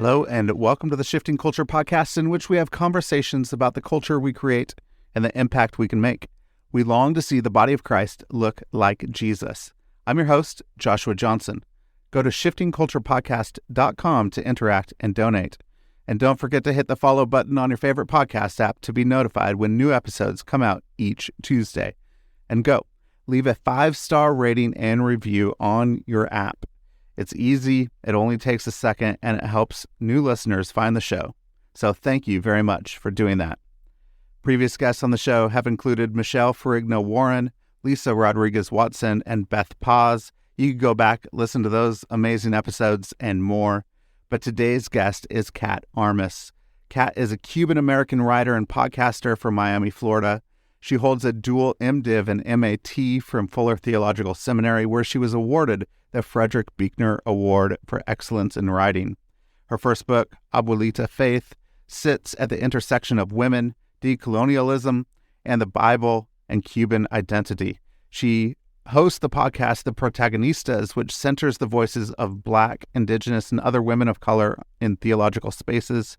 Hello, and welcome to the Shifting Culture podcast, in which we have conversations about the culture we create and the impact we can make. We long to see the body of Christ look like Jesus. I'm your host, Joshua Johnson. Go to shiftingculturepodcast.com to interact and donate. And don't forget to hit the follow button on your favorite podcast app to be notified when new episodes come out each Tuesday. And go, leave a 5-star rating and review on your app. It's easy, it only takes a second, and it helps new listeners find the show. So thank you very much for doing that. Previous guests on the show have included Michelle Ferrigno-Warren, Lisa Rodriguez-Watson, and Beth Paz. You can go back, listen to those amazing episodes and more. But today's guest is Kat Armas. Kat is a Cuban American writer and podcaster from Miami, Florida. She holds a dual MDiv and MAT from Fuller Theological Seminary, where she was awarded the Frederick Buechner Award for Excellence in Writing. Her first book, Abuelita Faith, sits at the intersection of women, decolonialism, and the Bible and Cuban identity. She hosts the podcast, The Protagonistas, which centers the voices of Black, Indigenous, and other women of color in theological spaces.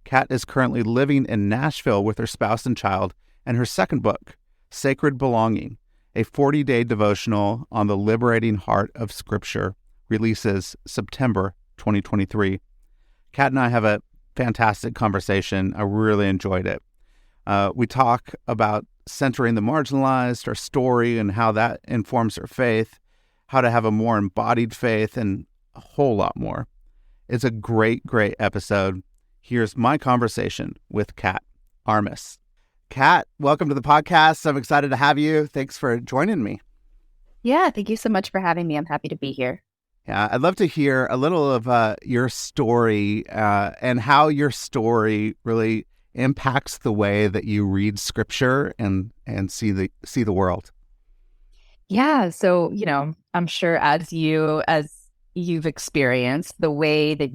Kat is currently living in Nashville with her spouse and child, and her second book, Sacred Belonging, a 40-day devotional on the liberating heart of Scripture, releases September 2023. Kat and I have a fantastic conversation. I really enjoyed it. We talk about centering the marginalized, our story, and how that informs our faith, how to have a more embodied faith, and a whole lot more. It's a great, great episode. Here's my conversation with Kat Armas. Kat, welcome to the podcast. I'm excited to have you. Thanks for joining me. Yeah, thank you so much for having me. I'm happy to be here. Yeah, I'd love to hear a little of your story and how your story really impacts the way that you read Scripture and see the world. Yeah, so I'm sure as you've experienced the way that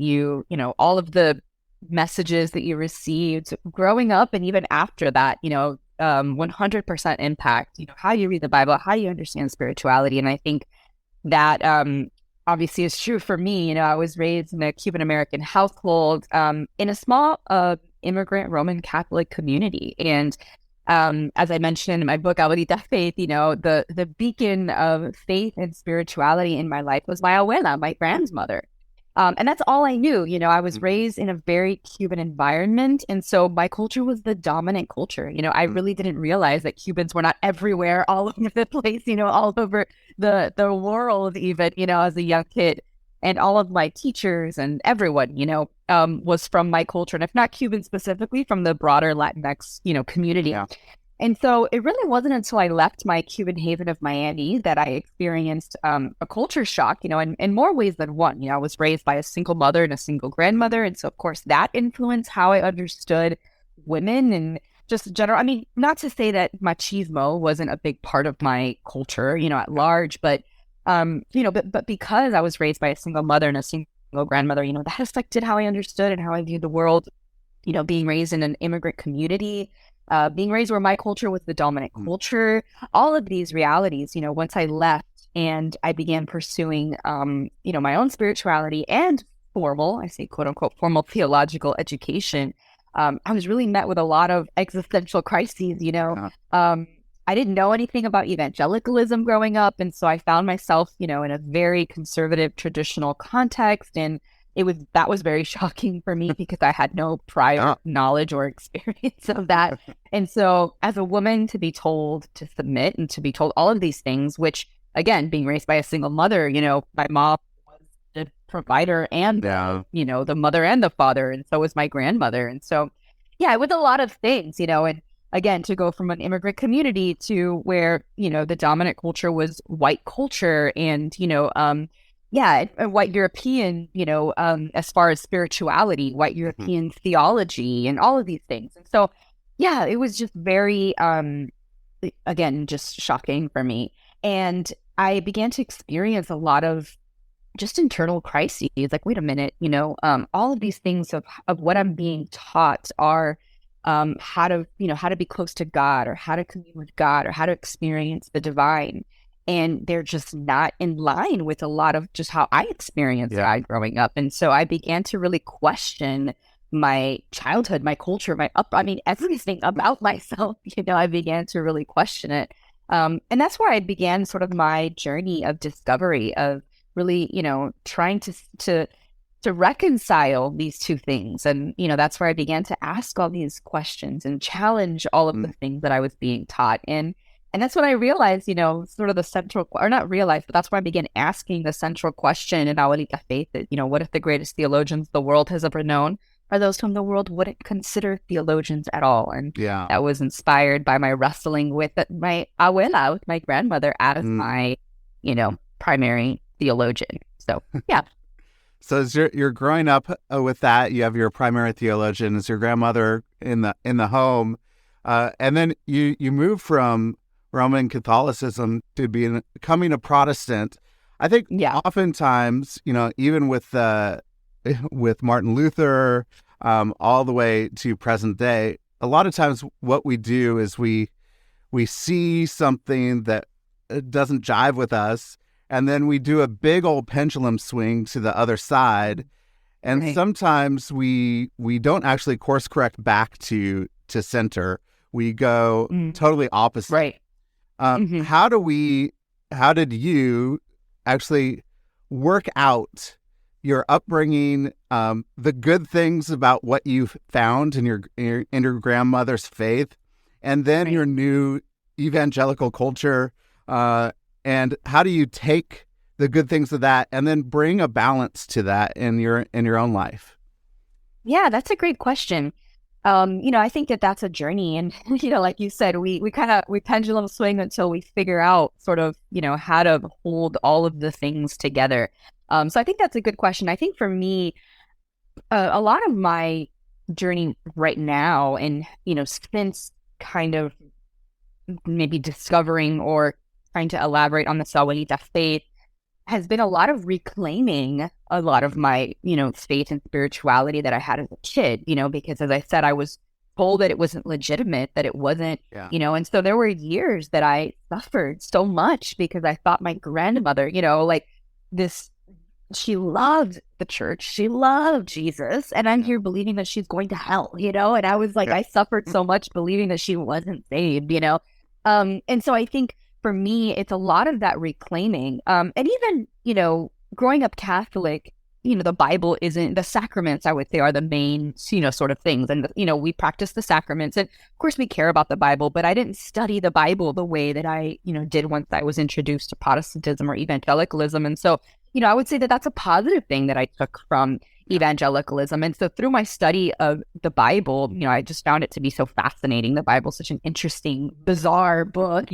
all of the messages that you received growing up and even after that, 100% impact, how you read the Bible, how you understand spirituality. And I think that obviously is true for me. I was raised in a Cuban American household in a small immigrant Roman Catholic community. And as I mentioned in my book, Abuelita Faith, the beacon of faith and spirituality in my life was my abuela, my grandmother. And that's all I knew. I was raised in a very Cuban environment. And so my culture was the dominant culture. I really didn't realize that Cubans were not everywhere, all over the place, all over the world, even, as a young kid. And all of my teachers and everyone, was from my culture. And if not Cuban specifically, from the broader Latinx, community. Yeah. And so it really wasn't until I left my Cuban haven of Miami that I experienced a culture shock, in more ways than one. I was raised by a single mother and a single grandmother. And so, of course, that influenced how I understood women and just general. I mean, not to say that machismo wasn't a big part of my culture, at large, but, but because I was raised by a single mother and a single grandmother, that affected how I understood and how I viewed the world, being raised in an immigrant community, being raised where my culture was the dominant culture, all of these realities, once I left and I began pursuing, my own spirituality and formal, I say quote unquote, formal theological education, I was really met with a lot of existential crises, I didn't know anything about evangelicalism growing up. And so I found myself, in a very conservative traditional context. And that was very shocking for me because I had no prior knowledge or experience of that. And so as a woman, to be told to submit and to be told all of these things, which again, being raised by a single mother, my mom was the provider and, the mother and the father. And so was my grandmother. And so, yeah, it was a lot of things, and again, to go from an immigrant community to where, the dominant culture was white culture and, white European, as far as spirituality, white European theology and all of these things. And so, yeah, it was just very, again, just shocking for me. And I began to experience a lot of just internal crises. Like, wait a minute, all of these things of what I'm being taught are how to be close to God or how to commune with God or how to experience the divine. and they're just not in line with a lot of just how I experienced God growing up. And so I began to really question my childhood, my culture, everything about myself. I began to really question it. And that's where I began sort of my journey of discovery of really, trying to reconcile these two things. And, that's where I began to ask all these questions and challenge all of the things that I was being taught. And that's when I realized, sort of the central, or not realized, but that's when I began asking the central question in Abuelita Faith that, what if the greatest theologians the world has ever known are those whom the world wouldn't consider theologians at all? And that was inspired by my wrestling with my abuela, with my grandmother, as my, primary theologian. So, yeah. So as you're growing up with that, you have your primary theologian as your grandmother in the home, and then you move from Roman Catholicism to becoming a Protestant. I think oftentimes, even with Martin Luther, all the way to present day, a lot of times what we do is we see something that doesn't jive with us, and then we do a big old pendulum swing to the other side. And sometimes we don't actually course correct back to center. We go totally opposite. Right. How did you actually work out your upbringing, the good things about what you've found in your grandmother's faith, and then your new evangelical culture, and how do you take the good things of that and then bring a balance to that in your own life? Yeah, that's a great question. I think that's a journey, and like you said, we pendulum swing until we figure out sort of how to hold all of the things together. So I think that's a good question. I think for me, a lot of my journey right now, and since kind of maybe discovering or trying to elaborate on the Abuelita Faith, has been a lot of reclaiming a lot of my, faith and spirituality that I had as a kid, because as I said, I was told that it wasn't legitimate, that it wasn't, and so there were years that I suffered so much because I thought my grandmother, she loved the church, she loved Jesus, and I'm here believing that she's going to hell, and I was like, I suffered so much believing that she wasn't saved, and so I think for me, it's a lot of that reclaiming. And even, growing up Catholic, the Bible isn't, the sacraments, I would say, are the main, sort of things. And, we practice the sacraments. And of course, we care about the Bible, but I didn't study the Bible the way that I, did once I was introduced to Protestantism or evangelicalism. And so, I would say that that's a positive thing that I took from evangelicalism. And so through my study of the Bible, I just found it to be so fascinating. The Bible's such an interesting, bizarre book,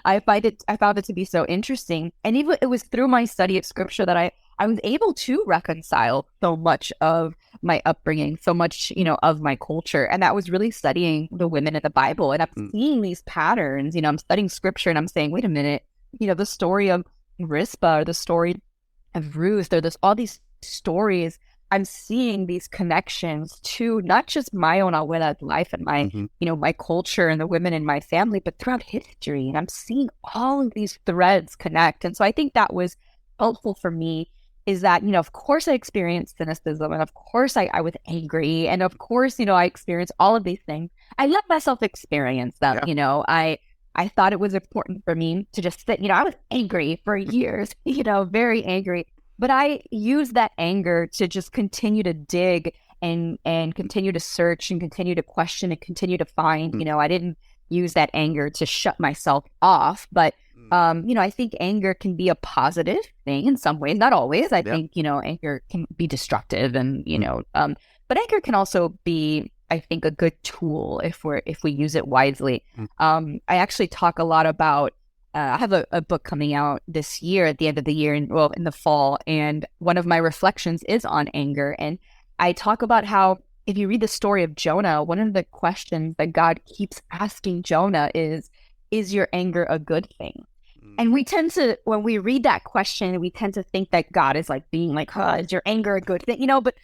I found it to be so interesting. And even it was through my study of scripture that I was able to reconcile so much of my upbringing, so much, of my culture. And that was really studying the women in the Bible. And I'm seeing these patterns, I'm studying scripture and I'm saying, wait a minute, the story of Rizpah or the story of Ruth, there's all these stories. I'm seeing these connections to not just my own abuela's life and my, my culture and the women in my family, but throughout history. And I'm seeing all of these threads connect. And so I think that was helpful for me, is that, of course I experienced cynicism, and of course I was angry. And of course, I experienced all of these things. I let myself experience them. I thought it was important for me to just sit, I was angry for years, very angry. But I used that anger to just continue to dig and continue to search and continue to question and continue to find. I didn't use that anger to shut myself off. But, I think anger can be a positive thing in some ways, not always. I think, anger can be destructive and, but anger can also be, I think, a good tool if we use it wisely. I actually talk a lot about, I have a book coming out this year at the end of the year, in the fall. And one of my reflections is on anger. And I talk about how if you read the story of Jonah, one of the questions that God keeps asking Jonah is your anger a good thing? And we tend to, when we read that question, we tend to think that God is like being like, is your anger a good thing? But,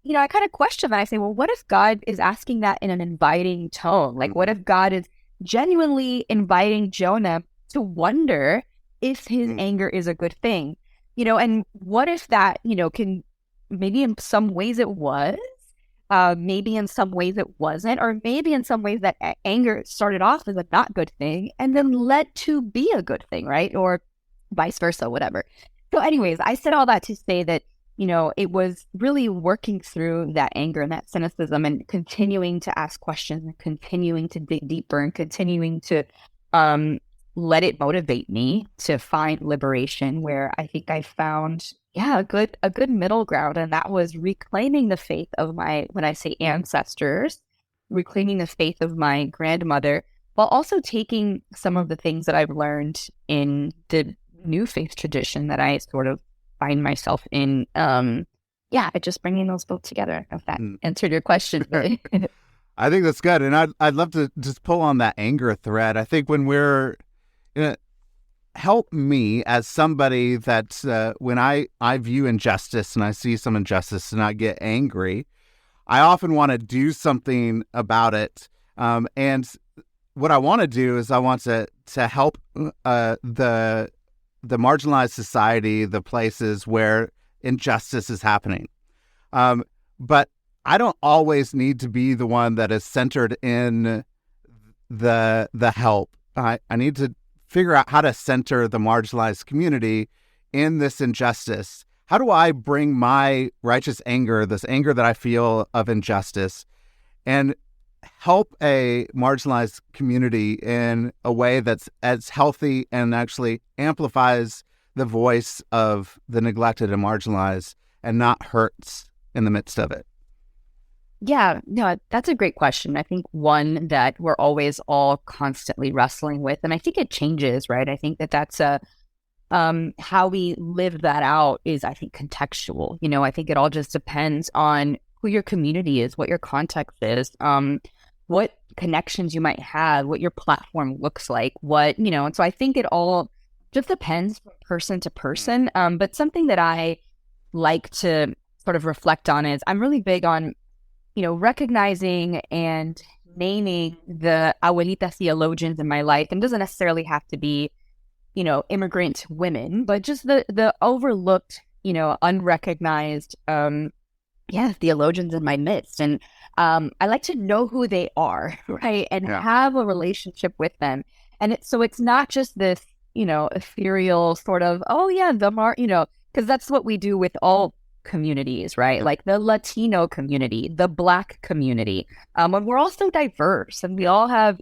I kind of question that. I say, well, what if God is asking that in an inviting tone? Like, what if God is genuinely inviting Jonah to wonder if his anger is a good thing? And what if that, can, maybe in some ways it was, maybe in some ways it wasn't, or maybe in some ways that anger started off as a not good thing and then led to be a good thing, right? Or vice versa, whatever. So anyways, I said all that to say that, it was really working through that anger and that cynicism and continuing to ask questions and continuing to dig deeper and continuing to let it motivate me to find liberation, where I think I found, a good middle ground. And that was reclaiming the faith of my, when I say ancestors, reclaiming the faith of my grandmother, while also taking some of the things that I've learned in the new faith tradition that I sort of find myself in. Just bringing those both together. If that answered your question. I think that's good. And I'd love to just pull on that anger thread. I think when we're, help me as somebody that when I view injustice and I see some injustice and I get angry, I often want to do something about it. And what I want to do is I want to help the marginalized society, the places where injustice is happening. But I don't always need to be the one that is centered in the help. I need to figure out how to center the marginalized community in this injustice. How do I bring my righteous anger, this anger that I feel of injustice, and help a marginalized community in a way that's as healthy and actually amplifies the voice of the neglected and marginalized and not hurts in the midst of it? Yeah, no, that's a great question. I think one that we're always all constantly wrestling with, and I think it changes, right? I think that's how we live that out is, I think, contextual. I think it all just depends on who your community is, what your context is, what connections you might have, what your platform looks like, and so I think it all just depends from person to person. But something that I like to sort of reflect on is I'm really big on, recognizing and naming the Abuelita theologians in my life. And doesn't necessarily have to be, immigrant women, but just the overlooked, unrecognized, theologians in my midst. And I like to know who they are, right? And have a relationship with them. And it's not just this, ethereal sort of, because that's what we do with all communities, right? Like the Latino community, the Black community. And we're all so diverse and we all have,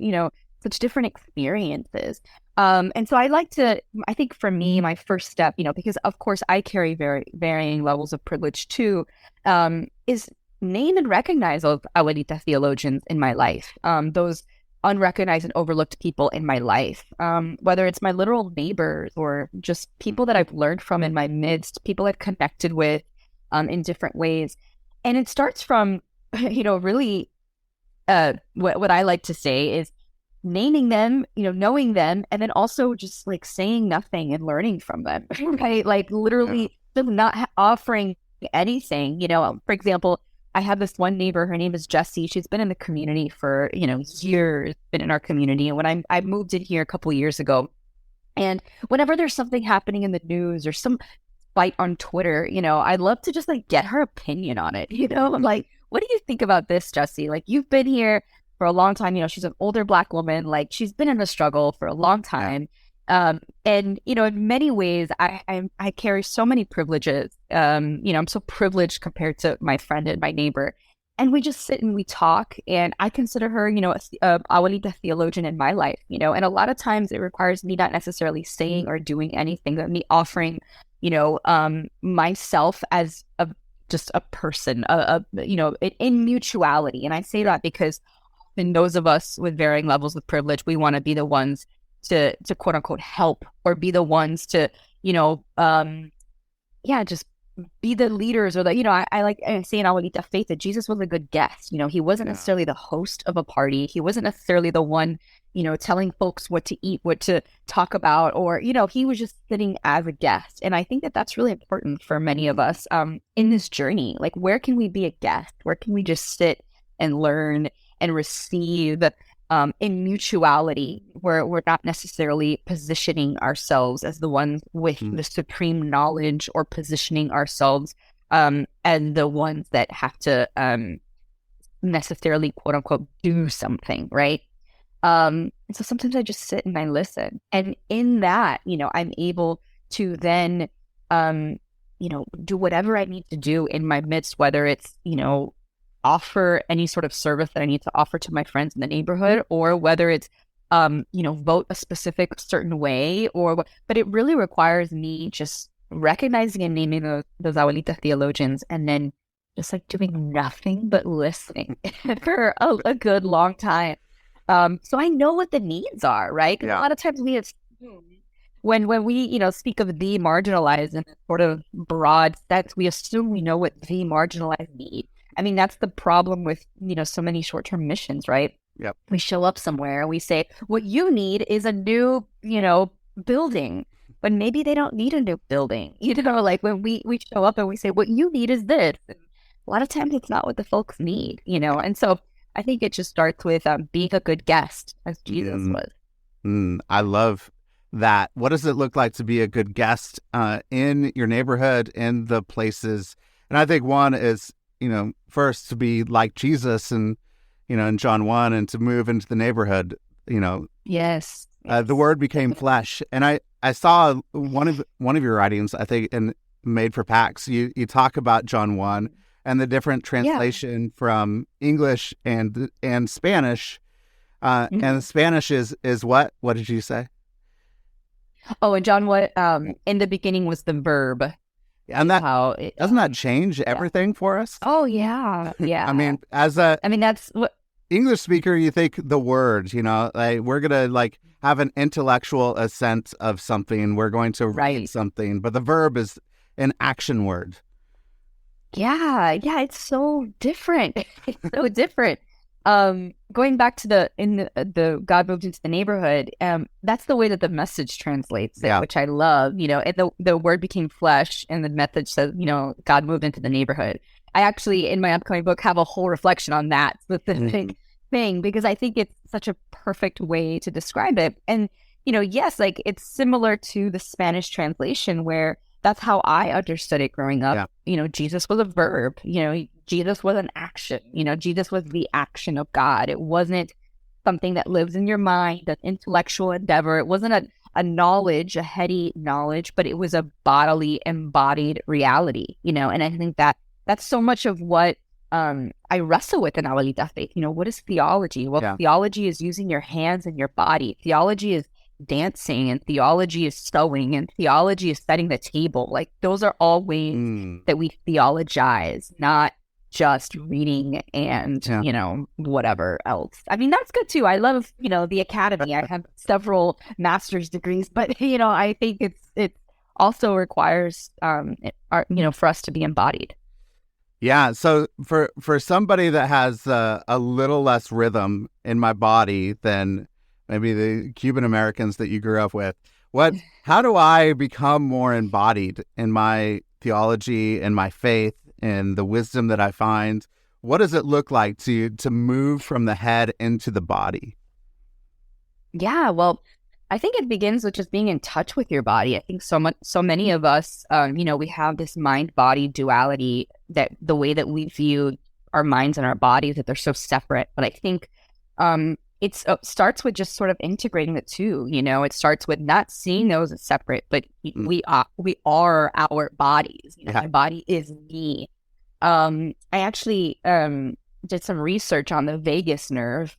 such different experiences. And so I think for me, my first step, because of course I carry very varying levels of privilege too, is name and recognize those Abuelita theologians in my life, those unrecognized and overlooked people in my life, whether it's my literal neighbors or just people that I've learned from in my midst, people I've connected with in different ways. And it starts from, really what I like to say is naming them, knowing them, and then also just like saying nothing and learning from them, right? Like literally them not offering anything. For example, I have this one neighbor, her name is Jessie. She's been in the community for, years, been in our community. And when I moved in here a couple of years ago, and whenever there's something happening in the news or some fight on Twitter, I'd love to just like get her opinion on it. I'm like, what do you think about this, Jessie? Like, you've been here for a long time. She's an older Black woman. Like, she's been in a struggle for a long time. And, in many ways, I carry so many privileges. I'm so privileged compared to my friend and my neighbor. And we just sit and we talk. And I consider her, a Abuelita theologian in my life, and a lot of times it requires me not necessarily saying or doing anything, but me offering, myself as just a person, in mutuality. And I say that because in those of us with varying levels of privilege, we want to be the ones to quote unquote help, or be the ones to, just be the leaders, or that, I like say in Abuelita Faith that Jesus was a good guest. He wasn't necessarily the host of a party. He wasn't necessarily the one, telling folks what to eat, what to talk about, or, he was just sitting as a guest. And I think that that's really important for many of us in this journey. Like, where can we be a guest? Where can we just sit and learn and receive in mutuality, where we're not necessarily positioning ourselves as the ones with the supreme knowledge or positioning ourselves as the ones that have to necessarily, quote unquote, do something, right? And so sometimes I just sit and I listen. And in that, I'm able to then, do whatever I need to do in my midst, whether it's, offer any sort of service that I need to offer to my friends in the neighborhood, or whether it's, vote a specific certain way, but it really requires me just recognizing and naming those Abuelita theologians, and then just like doing nothing but listening for a good long time. So I know what the needs are, right? Because a lot of times we assume when we, speak of the marginalized in a sort of broad sense, we assume we know what the marginalized need. I mean, that's the problem with, so many short-term missions, right? Yep. We show up somewhere and we say, what you need is a new, building. But maybe they don't need a new building. Like when we show up and we say, what you need is this. And a lot of times it's not what the folks need, And so I think it just starts with being a good guest, as Jesus was. I love that. What does it look like to be a good guest in your neighborhood, in the places? And I think one is, first to be like Jesus and, in John 1, and to move into the neighborhood, Yes. The word became flesh. And I saw one of your writings, I think, in Made for PAX, you talk about John 1 and the different translation from English and Spanish. And Spanish is what? What did you say? Oh, and John, what in the beginning was the verb. And that doesn't that change everything for us? Oh yeah. I mean, that's what English speaker, you think the words, like we're gonna have an intellectual assent of something. We're going to write something, but the verb is an action word. Yeah, it's so different. It's so different. Going back to the God moved into the neighborhood, that's the way that the message translates it, which I love, and the word became flesh, and the message says, God moved into the neighborhood. I actually, in my upcoming book, have a whole reflection on that specific thing, because I think it's such a perfect way to describe it. And, yes, it's similar to the Spanish translation, where that's how I understood it growing up. Jesus was a verb, Jesus was an action, Jesus was the action of God. It wasn't something that lives in your mind, an intellectual endeavor. It wasn't a knowledge, a heady knowledge, but it was a bodily, embodied reality, and I think that's so much of what I wrestle with in Abuelita Faith. What is theology? Well, theology is using your hands and your body. Theology is dancing, and theology is sewing, and theology is setting the table. Those are all ways that we theologize, not just reading and whatever else. I mean, that's good too. I love the academy. I have several master's degrees, but I think it also requires for us to be embodied. Yeah. So for somebody that has a little less rhythm in my body than maybe the Cuban Americans that you grew up with, how do I become more embodied in my theology and my faith and the wisdom that I find? What does it look like to move from the head into the body? Yeah, well, I think it begins with just being in touch with your body. I think so many of us, we have this mind-body duality, that the way that we view our minds and our bodies, that they're so separate. But I think it starts with just sort of integrating the two. It starts with not seeing those as separate, but we are our bodies. My body is me. I actually did some research on the vagus nerve.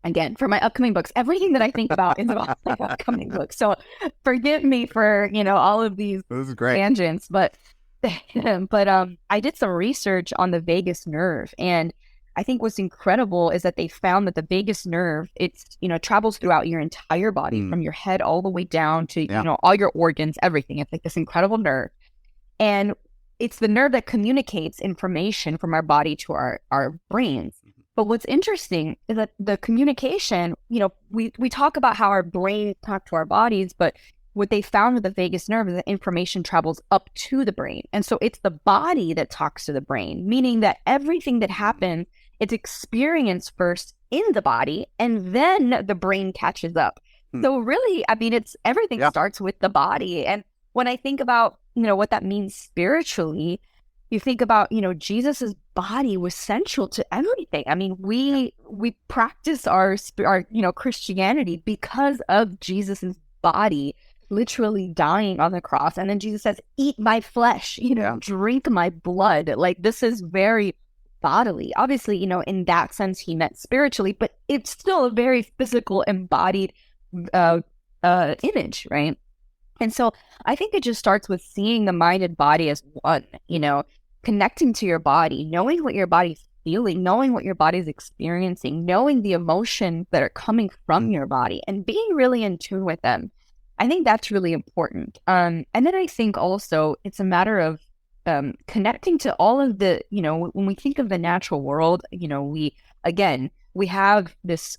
Again, for my upcoming books, everything that I think about is about my upcoming books. So forgive me for, all of these tangents, but I did some research on the vagus nerve, and I think what's incredible is that they found that the vagus nerve, it's, travels throughout your entire body, from your head all the way down to, all your organs, everything. It's like this incredible nerve. And it's the nerve that communicates information from our body to our brains. But what's interesting is that the communication, we talk about how our brains talk to our bodies, but what they found with the vagus nerve is that information travels up to the brain. And so it's the body that talks to the brain, meaning that everything that happens it's experienced first in the body, and then the brain catches up. So really, I mean, it's everything starts with the body. And when I think about, what that means spiritually, you think about, Jesus's body was central to everything. I mean, we practice our Christianity because of Jesus's body literally dying on the cross. And then Jesus says, eat my flesh, drink my blood. Like, this is very bodily. Obviously, in that sense, he meant spiritually, but it's still a very physical, embodied image, right? And so I think it just starts with seeing the mind and body as one, connecting to your body, knowing what your body's feeling, knowing what your body's experiencing, knowing the emotions that are coming from your body, and being really in tune with them. I think that's really important. And then I think also it's a matter of connecting to all of the, when we think of the natural world, we have this,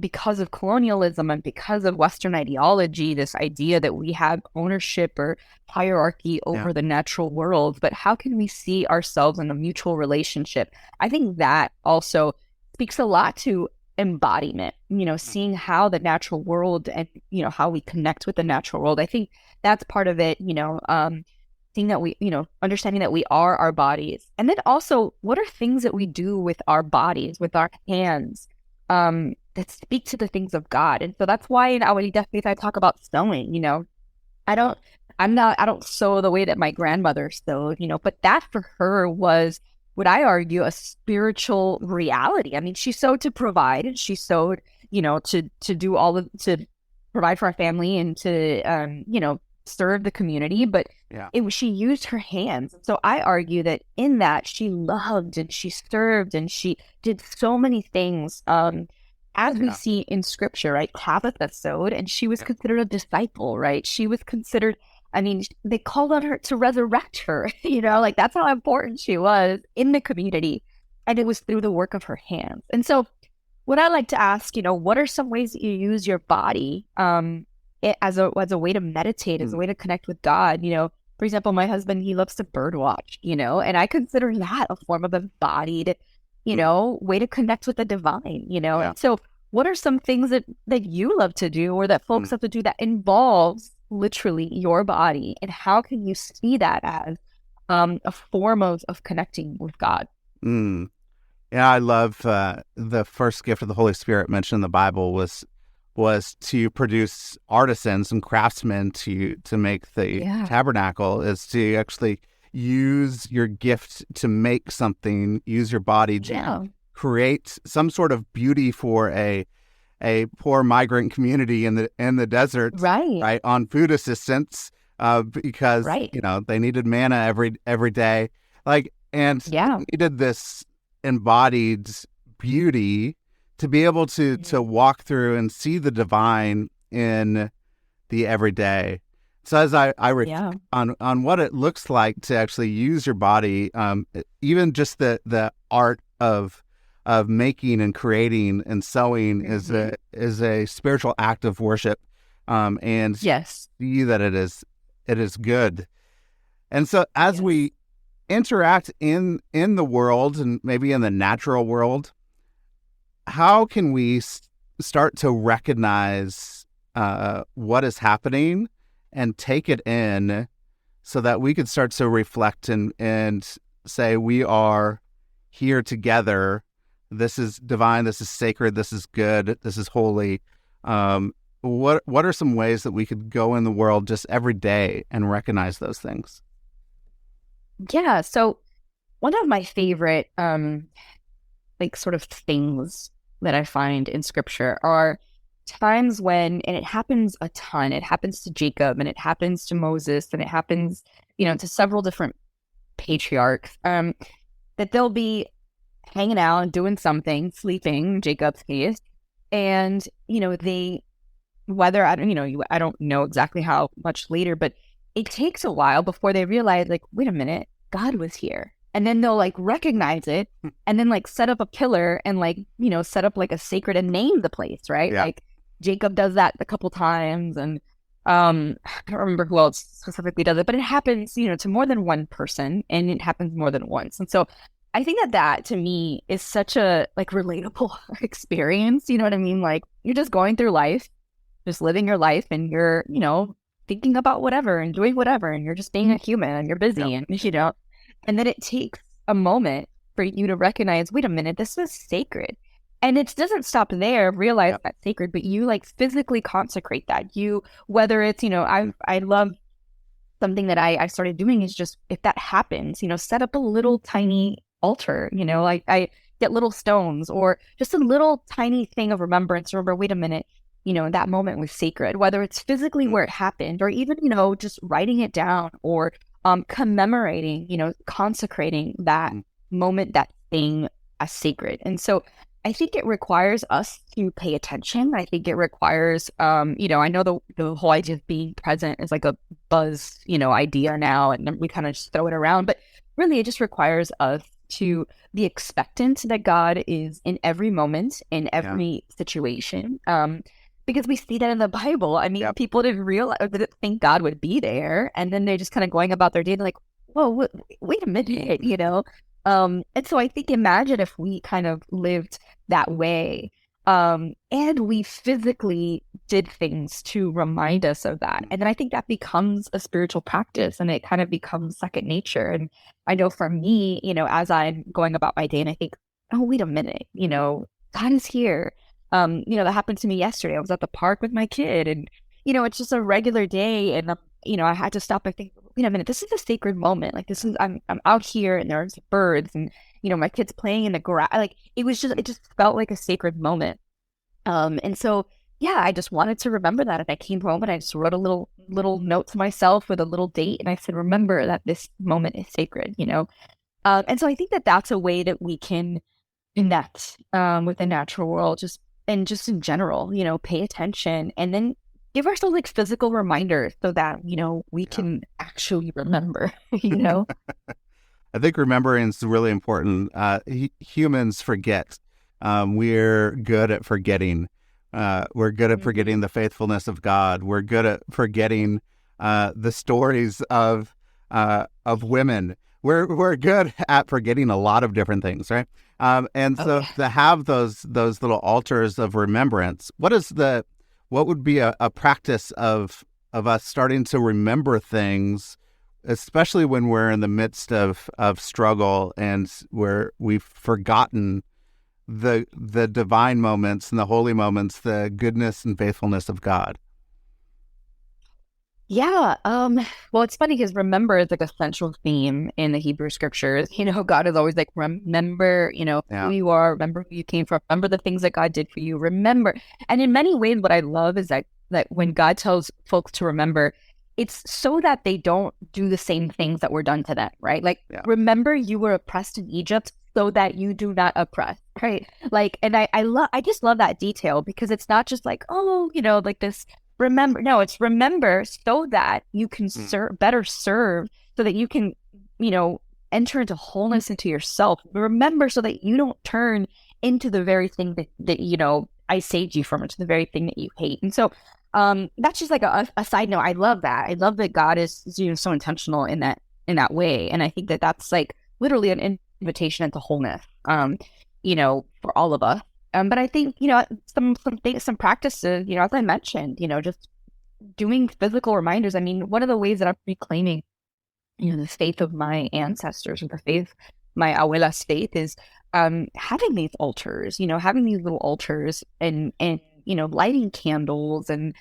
because of colonialism and because of Western ideology, this idea that we have ownership or hierarchy over the natural world. But how can we see ourselves in a mutual relationship? I think that also speaks a lot to embodiment, seeing how the natural world and, how we connect with the natural world. I think that's part of it, seeing that we, understanding that we are our bodies. And then also, what are things that we do with our bodies, with our hands, that speak to the things of God? And so that's why in Abuelita Faith I talk about sewing. I don't sew the way that my grandmother sewed, but that for her was, would I argue, a spiritual reality. I mean, she sewed to provide, and she sewed, to do to provide for our family and to, serve the community, but she used her hands. So I argue that in that she loved and she served and she did so many things, as we see in scripture, right? Tabitha sewed, and she was considered a disciple, right? She was considered, I mean, they called on her to resurrect her, like that's how important she was in the community. And it was through the work of her hands. And so what I like to ask, what are some ways that you use your body as a way to meditate, as a way to connect with God? For example, my husband, he loves to bird watch, and I consider that a form of embodied, way to connect with the divine, And so what are some things that you love to do, or that folks love to do, that involves literally your body? And how can you see that as a form of connecting with God? Yeah, I love the first gift of the Holy Spirit mentioned in the Bible was to produce artisans and craftsmen to make the tabernacle, is to actually use your gift to make something, use your body to create some sort of beauty for a poor migrant community in the desert, right, on food assistance, because they needed manna every day, and needed this embodied beauty to be able to walk through and see the divine in the everyday. So as I reflect on what it looks like to actually use your body, even just the art of making and creating and sewing is a spiritual act of worship, and see that it is good. And so as we interact in the world, and maybe in the natural world, how can we start to recognize what is happening and take it in, so that we could start to reflect and say, we are here together. This is divine. This is sacred. This is good. This is holy. What are some ways that we could go in the world just every day and recognize those things? Yeah. So one of my favorite, sort of things that I find in scripture are times when, and it happens a ton, it happens to Jacob, and it happens to Moses, and it happens, to several different patriarchs, that they'll be hanging out and doing something, sleeping, in Jacob's case, and, I don't know exactly how much later, but it takes a while before they realize, wait a minute, God was here. And then they'll recognize it, and then set up a pillar and set up a sacred and name the place, right? Yeah. Jacob does that a couple times, and I don't remember who else specifically does it, but it happens, to more than one person, and it happens more than once. And so I think that to me is such a like relatable experience. You know what I mean? Like you're just going through life, just living your life, and you're, thinking about whatever and doing whatever, and you're just being a human and you're busy, and and then it takes a moment for you to recognize, wait a minute, this is sacred. And it doesn't stop there, realize that's sacred, but you like physically consecrate that. Whether it's, I love something that I started doing is just, if that happens, set up a little tiny altar, like I get little stones or just a little tiny thing of remembrance. Remember, wait a minute, that moment was sacred, whether it's physically where it happened or even, just writing it down or commemorating, consecrating that moment, that thing as sacred. And so I think it requires us to pay attention. I think it requires, I know the whole idea of being present is like a buzz, idea now, and we kind of just throw it around. But really, it just requires us to be expectant that God is in every moment, in every situation. Because we see that in the Bible. I mean, people didn't think God would be there. And then they're just kind of going about their day. They're like, whoa, wait a minute, And so I think, imagine if we kind of lived that way, and we physically did things to remind us of that. And then I think that becomes a spiritual practice, and it kind of becomes second nature. And I know for me, as I'm going about my day and I think, oh, wait a minute, God is here. That happened to me yesterday. I was at the park with my kid, and, it's just a regular day. And, I had to stop and think, wait a minute, this is a sacred moment. Like I'm out here and there's birds and, my kid's playing in the grass. Like it just felt like a sacred moment. And so, I just wanted to remember that. And I came home and I just wrote a little note to myself with a little date. And I said, remember that this moment is sacred, And so I think that that's a way that we can connect with the natural world, just in general, pay attention and then give ourselves like physical reminders so that, we can actually remember, I think remembering is really important. Humans forget. We're good at forgetting. We're good at forgetting the faithfulness of God. We're good at forgetting the stories of women. We're good at forgetting a lot of different things, right? And so to have those little altars of remembrance, what would be a practice of us starting to remember things, especially when we're in the midst of struggle and where we've forgotten the divine moments and the holy moments, the goodness and faithfulness of God? Yeah. Well, it's funny because remember is like a central theme in the Hebrew scriptures. God is always like, remember, who you are, remember who you came from, remember the things that God did for you, remember. And in many ways, what I love is that when God tells folks to remember, it's so that they don't do the same things that were done to them, right? Like, remember you were oppressed in Egypt so that you do not oppress, right? Like, and I just love that detail because it's not just like, oh, like this. Remember, no, it's remember so that you can better serve, so that you can, enter into wholeness into yourself. Remember so that you don't turn into the very thing that I saved you from, into the very thing that you hate. And so that's just like a side note. I love that. I love that God is so intentional in that way. And I think that that's like literally an invitation into wholeness, for all of us. But I think, some practices, as I mentioned, just doing physical reminders. I mean, one of the ways that I'm reclaiming, the faith of my ancestors, or the faith, my abuela's faith, is having these altars, having these little altars and lighting candles. And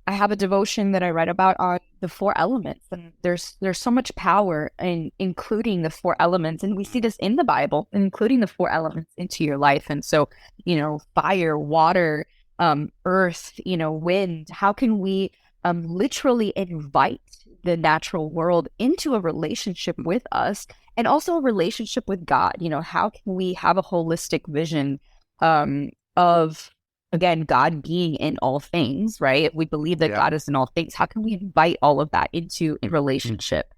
I have a devotion that I write about on the four elements, and there's so much power in including the four elements, and we see this in the Bible, including the four elements into your life. And so, fire, water, earth, wind. How can we literally invite the natural world into a relationship with us, and also a relationship with God? How can we have a holistic vision of, again, God being in all things, right? We believe that God is in all things. How can we invite all of that into a relationship,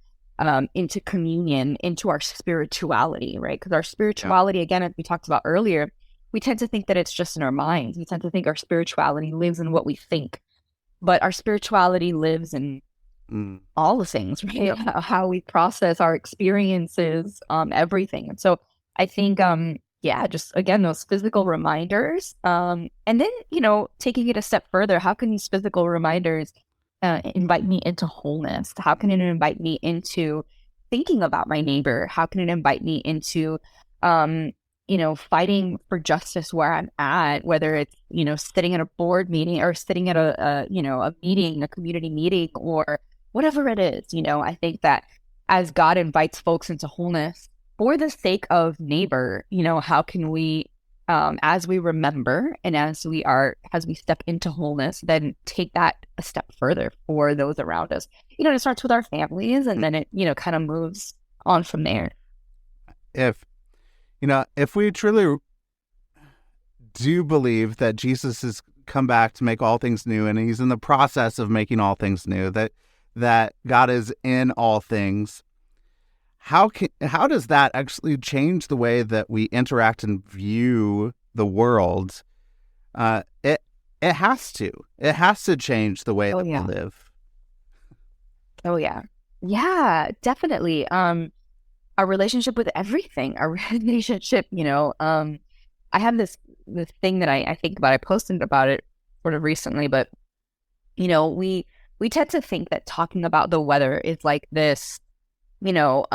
into communion, into our spirituality, right? Because our spirituality, again, as we talked about earlier, we tend to think that it's just in our minds. We tend to think our spirituality lives in what we think, but our spirituality lives in all the things, right? How we process our experiences, everything. And so I think, just again, those physical reminders. And then, taking it a step further, how can these physical reminders invite me into wholeness? How can it invite me into thinking about my neighbor? How can it invite me into, fighting for justice where I'm at, whether it's, sitting at a board meeting or sitting at a meeting, a community meeting, or whatever it is. I think that as God invites folks into wholeness for the sake of neighbor, how can we, as we remember and as we step into wholeness, then take that a step further for those around us. It starts with our families, and then it, kind of moves on from there. If we truly do believe that Jesus has come back to make all things new, and he's in the process of making all things new, that God is in all things, how does that actually change the way that we interact and view the world? It has to change the way that we live. Oh yeah. Yeah, definitely. Our relationship with everything, our relationship, I have this thing that I think about. I posted about it sort of recently, but we tend to think that talking about the weather is like this, what's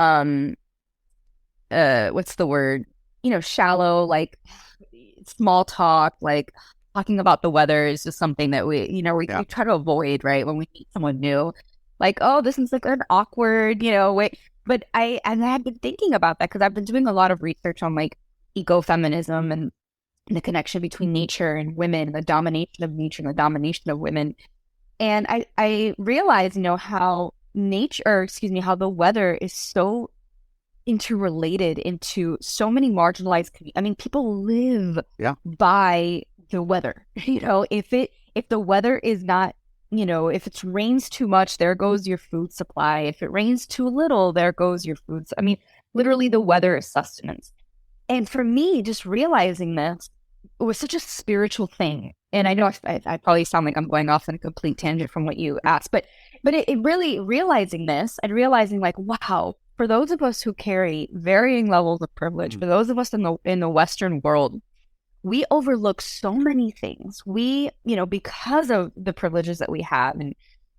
the word? Shallow, like small talk, like talking about the weather is just something that we try to avoid, right? When we meet someone new, like, oh, this is like an awkward, way. But I've been thinking about that because I've been doing a lot of research on like ecofeminism and the connection between nature and women, the domination of nature and the domination of women. And I realized, how the weather is so interrelated into so many marginalized communities. I mean, people live by the weather. If the weather is not, if it rains too much, there goes your food supply. If it rains too little, there goes your food. I mean, literally the weather is sustenance. And for me, just realizing this, it was such a spiritual thing. And I know I probably sound like I'm going off on a complete tangent from what you asked, but it really, realizing this and realizing like, wow, for those of us who carry varying levels of privilege, for those of us in the Western world, we overlook so many things. We, because of the privileges that we have, and,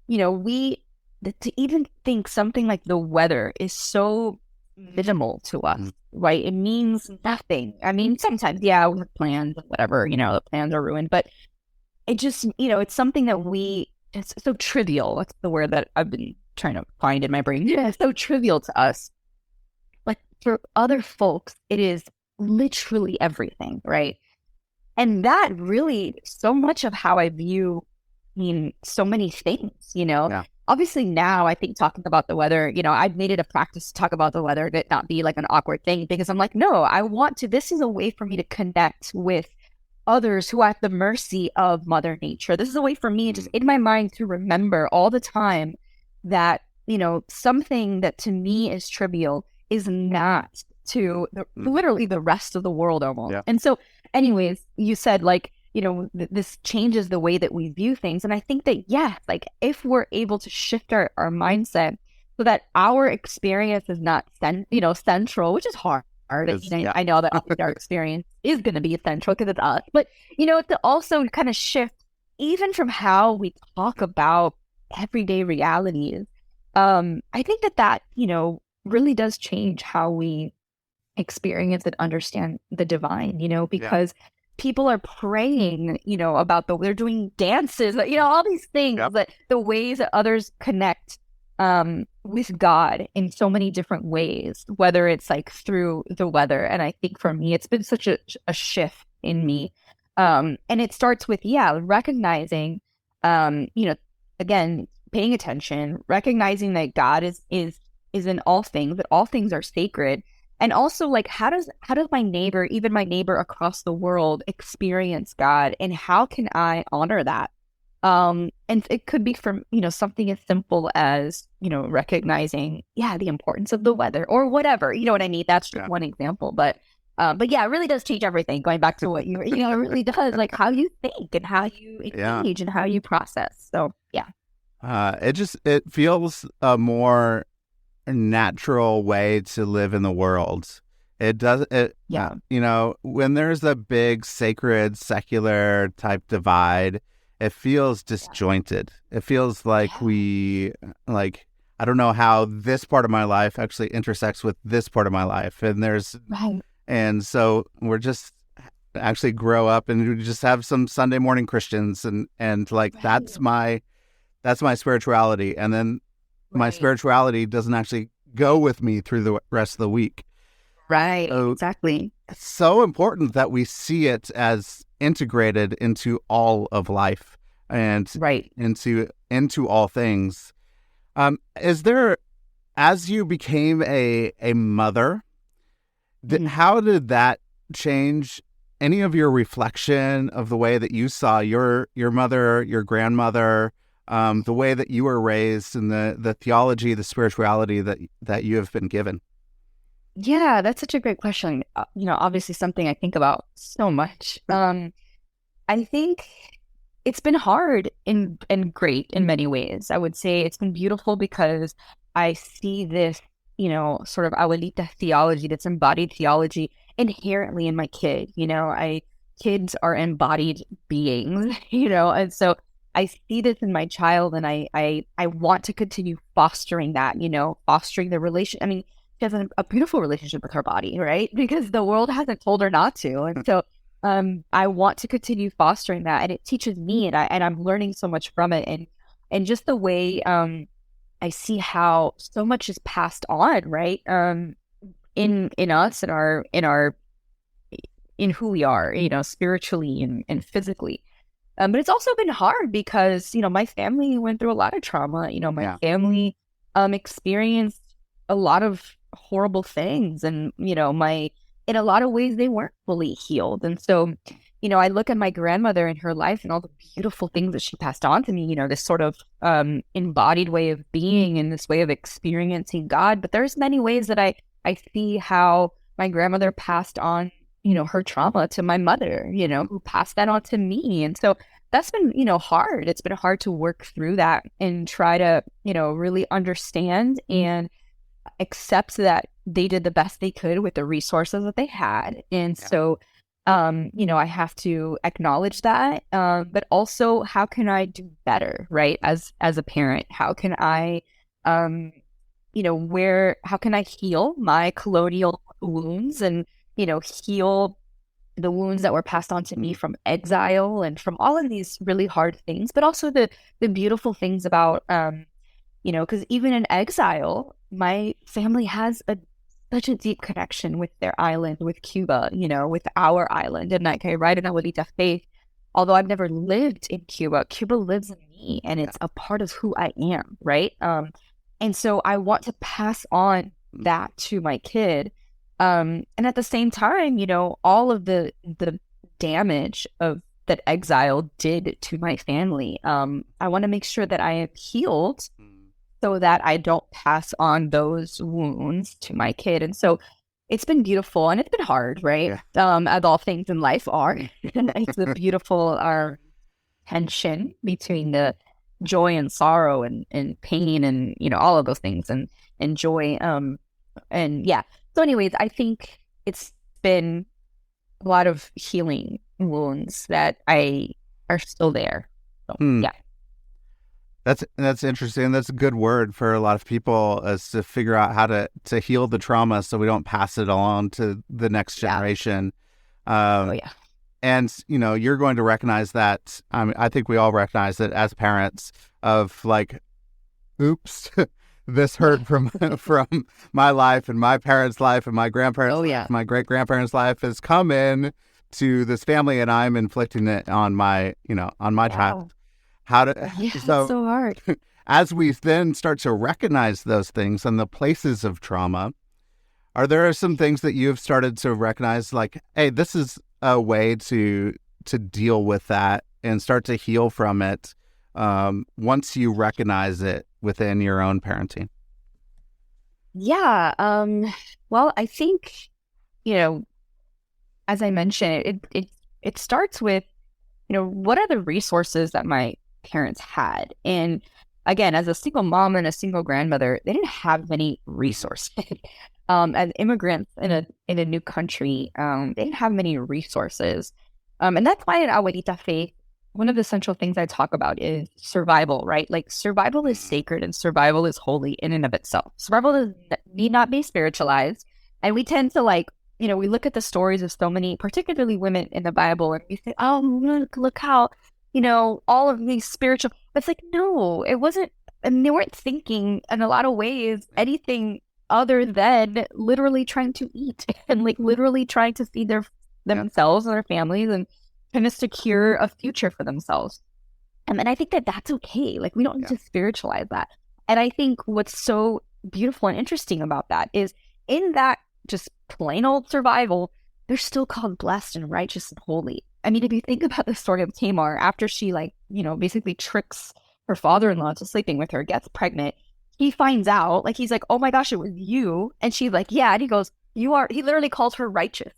to even think something like the weather is so minimal to us, right? It means nothing. I mean, sometimes, we have plans, whatever, the plans are ruined, but it just, it's something that it's so trivial. That's the word that I've been trying to find in my brain. It's so trivial to us. But for other folks, it is literally everything, right? And that really, so much of how I view, so many things, Obviously now I think talking about the weather, I've made it a practice to talk about the weather, and it not be like an awkward thing, because I'm like, no, this is a way for me to connect with others who are at the mercy of Mother Nature. This is a way for me just in my mind to remember all the time that, something that to me is trivial is not to literally the rest of the world almost. Yeah. And so anyways, you said like, this changes the way that we view things. And I think that, like if we're able to shift our mindset so that our experience is not, central, which is hard. I know that our experience is going to be essential because it's us, but, to also kind of shift even from how we talk about everyday realities. I think that, really does change how we experience and understand the divine, because people are praying, about they're doing dances, all these things, that the ways that others connect with God in so many different ways, whether it's like through the weather. And I think for me, it's been such a shift in me. And it starts with, recognizing, again, paying attention, recognizing that God is in all things, that all things are sacred. And also, like, how does my neighbor, even my neighbor across the world, experience God, and how can I honor that? And it could be from, something as simple as, recognizing, the importance of the weather or whatever, you know what I mean? That's just one example, but it really does change everything. Going back to what it really does, like how you think and how you engage and how you process. So, yeah. It feels a more natural way to live in the world. It does it. Yeah. When there's a big sacred secular type divide, it feels disjointed. It feels like I don't know how this part of my life actually intersects with this part of my life, Right. and so we're just actually grow up and we just have some Sunday morning Christians, and like that's my spirituality, and then my Right. spirituality doesn't actually go with me through the rest of the week. Right. So Exactly. it's so important that we see it as integrated into all of life and Right. into all things. Is there, as you became a mother, Mhm. how did that change any of your reflection of the way that you saw your mother, your grandmother, the way that you were raised, and the theology, the spirituality that you have been given? Yeah, that's such a great question. Obviously something I think about so much. I think it's been hard and great in many ways. I would say it's been beautiful because I see this, sort of Abuelita theology, that's embodied theology inherently in my kid. Kids are embodied beings, and so I see this in my child, and I want to continue fostering that, fostering the relation. I mean, she has a beautiful relationship with her body, right? Because the world hasn't told her not to. And so I want to continue fostering that, and it teaches me, and I'm learning so much from it, and just the way I see how so much is passed on, right? In us, in who we are, spiritually and physically. But it's also been hard because, my family went through a lot of trauma. My Yeah. family experienced a lot of horrible things, and, in a lot of ways they weren't fully healed. And so, I look at my grandmother and her life and all the beautiful things that she passed on to me, this sort of embodied way of being and this way of experiencing God. But there's many ways that I see how my grandmother passed on, her trauma to my mother, who passed that on to me. And so that's been, hard. It's been hard to work through that and try to, really understand and accept that they did the best they could with the resources that they had. And so, I have to acknowledge that. But also, how can I do better, right? As a parent, how can I, how can I heal my colonial wounds and, heal the wounds that were passed on to me from exile and from all of these really hard things, but also the beautiful things about, because even in exile, my family has such a deep connection with their island, with Cuba, with our island. And like I write in Abuelita Faith, although I've never lived in Cuba, Cuba lives in me and it's a part of who I am, right? And so I want to pass on that to my kid. And at the same time, all of the damage of that exile did to my family. I want to make sure that I am healed so that I don't pass on those wounds to my kid. And so it's been beautiful and it's been hard, right? Yeah. As all things in life are. It's the beautiful tension between the joy and sorrow and pain and, all of those things and joy. And yeah. So anyways, I think it's been a lot of healing wounds that are still there. So, yeah. That's interesting. That's a good word for a lot of people, is to figure out how to heal the trauma so we don't pass it on to the next generation. Oh yeah. And you're going to recognize that. I think we all recognize it as parents of like, oops, this hurt from my life and my parents' life and my grandparents' life, my great grandparents' life has come in to this family, and I'm inflicting it on my child. It's so hard. As we then start to recognize those things and the places of trauma, are there some things that you've started to recognize, like, hey, this is a way to deal with that and start to heal from it once you recognize it within your own parenting? Yeah. Well, I think, as I mentioned, it starts with, what are the resources that my parents had? And again, as a single mom and a single grandmother, they didn't have many resources. As immigrants in a new country, they didn't have many resources. And that's why in Abuelita Faith, one of the central things I talk about is survival, right? Like survival is sacred and survival is holy in and of itself. Survival need not be spiritualized. And we tend to we look at the stories of so many, particularly women in the Bible, and we say, oh, look how, all of these spiritual, but it's like, no, it wasn't, and they weren't thinking in a lot of ways anything other than literally trying to eat and literally trying to feed themselves and their families and kind of secure a future for themselves. And I think that that's okay. We don't need to spiritualize that. And I think what's so beautiful and interesting about that is in that just plain old survival, they're still called blessed and righteous and holy. I mean, if you think about the story of Tamar, after she basically tricks her father-in-law into sleeping with her, gets pregnant, he finds out, he's like, oh my gosh, it was you. And she's like, yeah. And he goes, you are, he literally calls her righteous,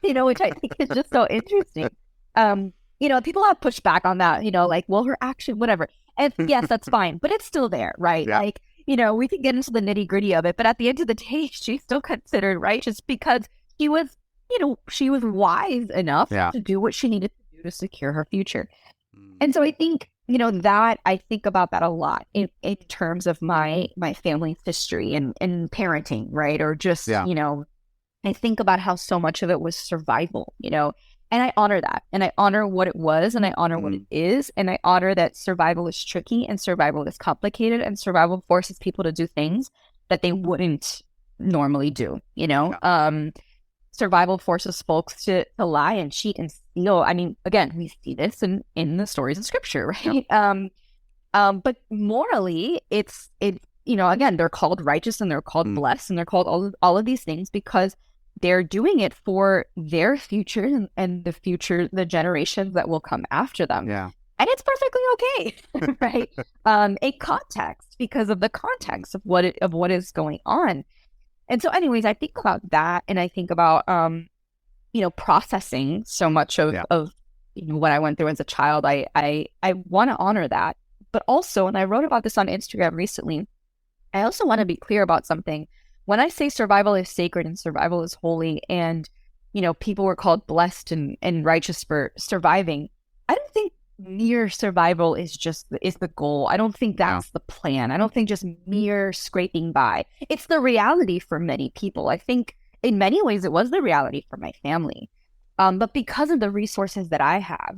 which I think is just so interesting. People have pushed back on that, well, her action, whatever. And yes, that's fine, but it's still there, right? Yeah. We can get into the nitty gritty of it, but at the end of the day, she's still considered righteous because she was wise enough to do what she needed to do to secure her future. And so I think, that I think about that a lot in terms of my family's history and parenting, right? Or just, I think about how so much of it was survival, and I honor that, and I honor what it was, and I honor what it is, and I honor that survival is tricky and survival is complicated, and survival forces people to do things that they wouldn't normally do, Survival forces folks to lie and cheat and steal. I mean, again, we see this in the stories of scripture, right? But morally, it's again, they're called righteous and they're called blessed and they're called all of these things because they're doing it for their future and the generations that will come after them. Yeah. And it's perfectly okay, right? A context because of the context of what is going on. And so anyways, I think about that and I think about, processing so much of what I went through as a child. I want to honor that. But also, and I wrote about this on Instagram recently, I also want to be clear about something. When I say survival is sacred and survival is holy and, people were called blessed and righteous for surviving, I don't think mere survival is the goal. I don't think that's the plan. I don't think just mere scraping by. It's the reality for many people. I think in many ways it was the reality for my family. But because of the resources that I have,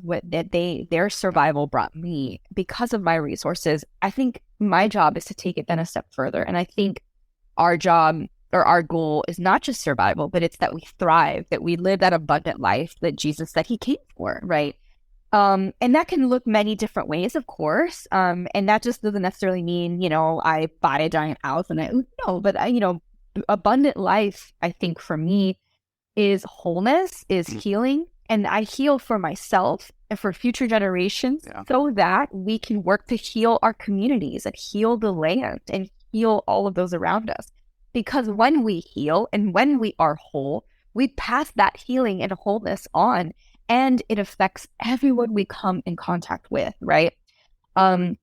their survival brought me, because of my resources, I think my job is to take it then a step further. And I think our job or our goal is not just survival, but it's that we thrive, that we live that abundant life that Jesus said he came for, right? And that can look many different ways, of course. And that just doesn't necessarily mean, I buy a giant house and abundant life, I think for me is wholeness, is healing. And I heal for myself and for future generations so that we can work to heal our communities and heal the land and heal all of those around us. Because when we heal and when we are whole, we pass that healing and wholeness on. And it affects everyone we come in contact with, right? So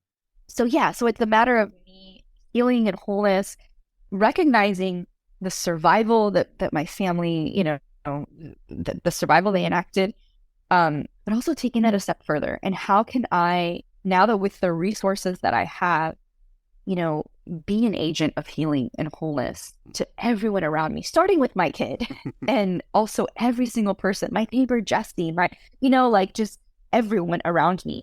it's a matter of me healing and wholeness, recognizing the survival that my family, the survival they enacted, but also taking it a step further. And how can I, now that with the resources that I have, be an agent of healing and wholeness to everyone around me, starting with my kid and also every single person, my neighbor, Jesse, just everyone around me,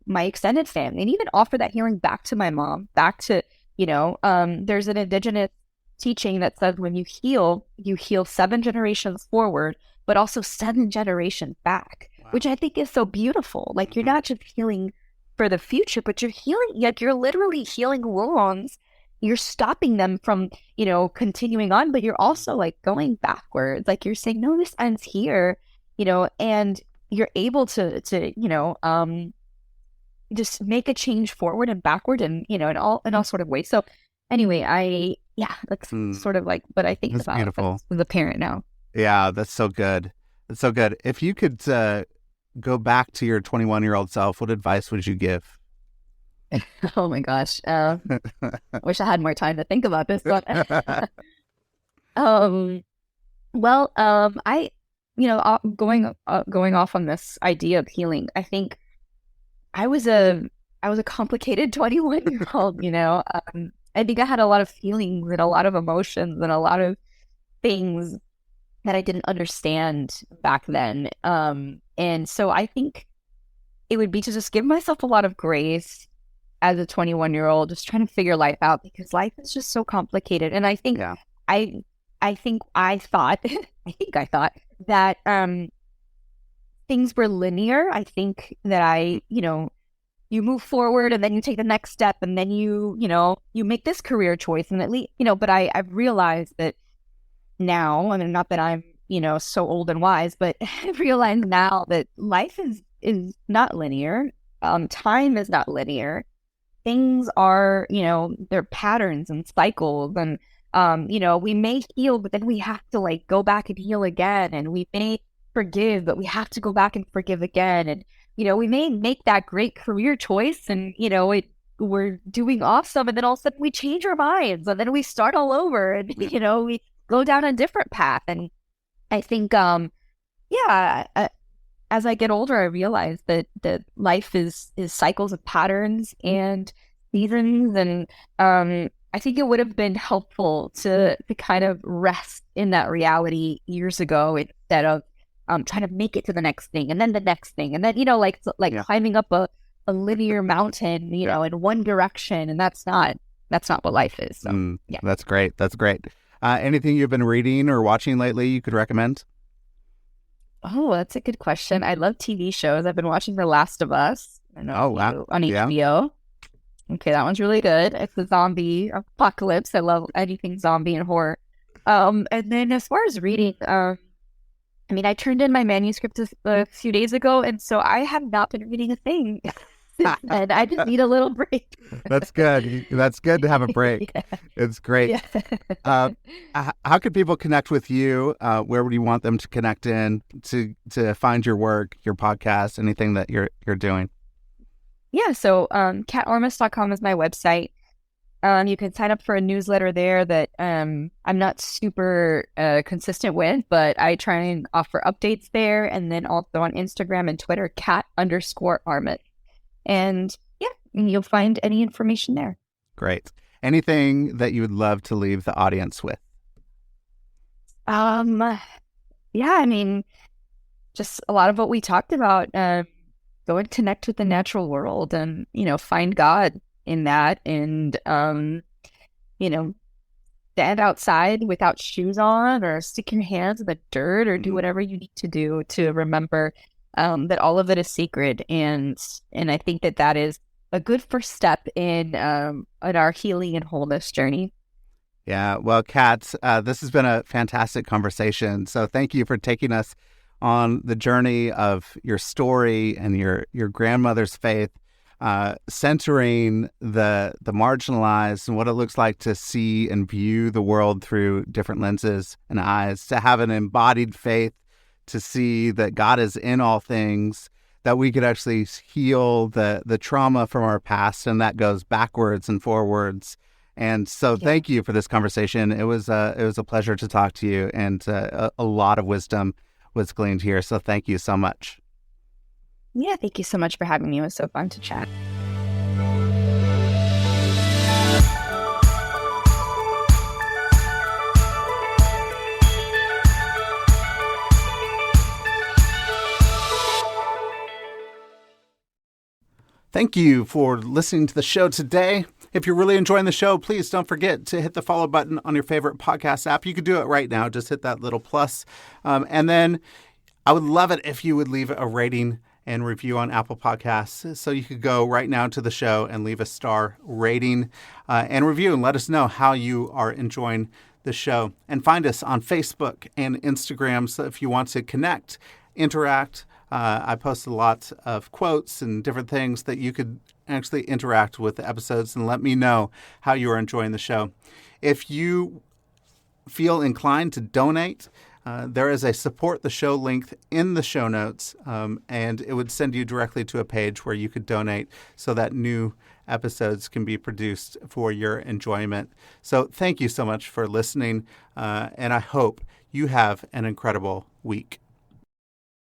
my extended family, and even offer that healing back to my mom, back to, there's an Indigenous teaching that says when you heal 7 generations forward, but also 7 generations back, which I think is so beautiful. You're not just healing for the future, but you're healing, you're literally healing wounds. You're stopping them from, continuing on, but you're also going backwards. You're saying, no, this ends here, and you're able to just make a change forward and backward and, in all sort of ways. So anyway, that's sort of but I think that's about beautiful. As a parent now. Yeah, that's so good. That's so good. If you could, go back to your 21-year-old self, what advice would you give? Oh my gosh. Wish I had more time to think about this one. Um, I, going off on this idea of healing, I think I was a complicated 21-year-old, I think I had a lot of feelings and a lot of emotions and a lot of things that I didn't understand back then. And so I think it would be to just give myself a lot of grace as a 21-year-old, just trying to figure life out, because life is just so complicated. And I think I thought I thought that things were linear. I think that you move forward and then you take the next step and then you make this career choice, and at least, but I've realized that now, I mean, not that I'm, so old and wise, but I've realized now that life is not linear. Time is not linear. Things are, they're patterns and cycles, and we may heal, but then we have to go back and heal again. And we may forgive, but we have to go back and forgive again. And, we may make that great career choice and, we're doing awesome. And then all of a sudden we change our minds and then we start all over and, we go down a different path. And I think, as I get older, I realize that life is cycles of patterns and seasons. And, I think it would have been helpful to kind of rest in that reality years ago, instead of trying to make it to the next thing and then the next thing. And then, climbing up a linear mountain, in one direction. And that's not what life is. So, yeah. That's great. That's great. Anything you've been reading or watching lately you could recommend? Oh, that's a good question. I love TV shows. I've been watching The Last of Us. Wow. On HBO. Okay, that one's really good. It's a zombie apocalypse. I love anything zombie and horror. And then as far as reading, I turned in my manuscript a few days ago, and so I have not been reading a thing. And I just need a little break. That's good. That's good to have a break. Yeah. It's great. Yeah. How can people connect with you? Where would you want them to connect in to find your work, your podcast, anything that you're doing? Yeah, so katarmas.com is my website. You can sign up for a newsletter there that I'm not super consistent with, but I try and offer updates there. And then also on Instagram and Twitter, kat_Armas. And you'll find any information there. Great. Anything that you would love to leave the audience with? Just a lot of what we talked about. Go and connect with the natural world and, find God in that. And, stand outside without shoes on, or stick your hands in the dirt, or do whatever you need to do to remember that all of it is sacred. And I think that is a good first step in our healing and wholeness journey. Yeah. Well, Kat, this has been a fantastic conversation. So thank you for taking us on the journey of your story and your grandmother's faith, centering the marginalized and what it looks like to see and view the world through different lenses and eyes, to have an embodied faith, to see that God is in all things, that we could actually heal the trauma from our past, and that goes backwards and forwards. And so thank you for this conversation. It was a pleasure to talk to you, and a lot of wisdom was gleaned here. So thank you so much. Yeah, thank you so much for having me. It was so fun to chat. Thank you for listening to the show today. If you're really enjoying the show, please don't forget to hit the follow button on your favorite podcast app. You could do it right now. Just hit that little plus. And then I would love it if you would leave a rating and review on Apple Podcasts. So you could go right now to the show and leave a star rating and review, and let us know how you are enjoying the show. And find us on Facebook and Instagram. So if you want to connect, interact, I post a lot of quotes and different things that you could actually interact with the episodes, and let me know how you are enjoying the show. If you feel inclined to donate, there is a support the show link in the show notes, and it would send you directly to a page where you could donate so that new episodes can be produced for your enjoyment. So thank you so much for listening, and I hope you have an incredible week.